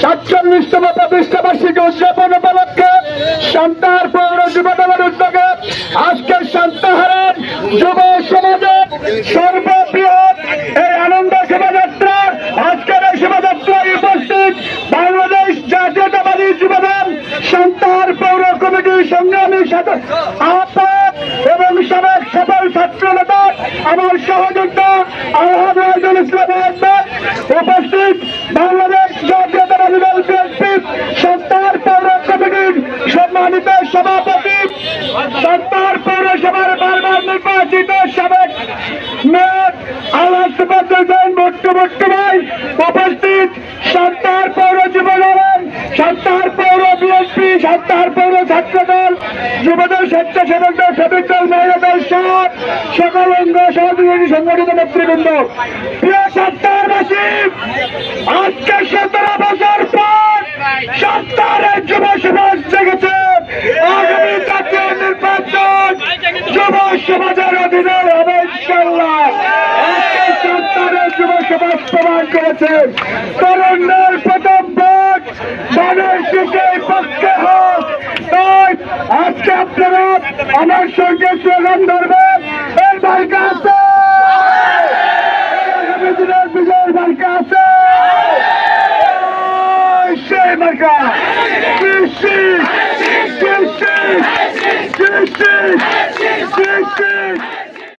47তম প্রতিষ্ঠাবার্ষিকী উদযাপন উপলক্ষে সান্তাহার পৌর যুবদলের উদ্যোগে আজকে সান্তাহারের যুব সমাজের সর্ববৃহৎ এই আনন্দ শোভাযাত্রা, আজকের এই শোভাযাত্রায় উপস্থিত বাংলাদেশ জাতীয়তাবাদী যুবদল সান্তাহার পৌর কমিটির সংগ্রামী আহ্বায়ক এবং সাবেক সফল ছাত্র নেতা আমার সহযোদ্ধা আলহামদুল ইসলাম আহমেদ, উপস্থিত বাংলাদেশ জাতীয়তাবাদী দল বিএনপি সান্তাহার পৌর কমিটির সম্মানিত সভাপতি, সান্তাহার পৌরসভার বারবার নির্বাচিত সাবেক মেয়র আলহাজ হোসেন ভুট্টু ভাই, উপস্থিত সান্তাহার পৌর যুবদল, সান্তাহার পৌর বিএনপি, সান্তাহার পৌর ছাত্রদল, যুবদল, স্বেচ্ছাসেবক দল, শ্রমিক দল, মহিলা দল সহ সকল অঙ্গ সহযোগী সংগঠিত নেতৃবৃন্দ। প্রিয় সান্তাহারবাসী, আজকে 17 বছর পর সান্তাহারের যুব সমাজ জেগেছে। আগামী জাতীয় নির্বাচন যুব সমাজের অধীনে হবে ইনশাআল্লাহ। আজকে সান্তাহারের যুব সমাজ প্রমাণ করেছে তরুণদের প্রথম ভোট গণশিক্ষার পক্ষে হোক। তাই আজকে আপনারা আমার সঙ্গে স্লোগান ধরবেন, এই মার্কা আছে, আগামী দিনের বিজয়ের মার্কা আছে, সেই মার্কা কৃষি।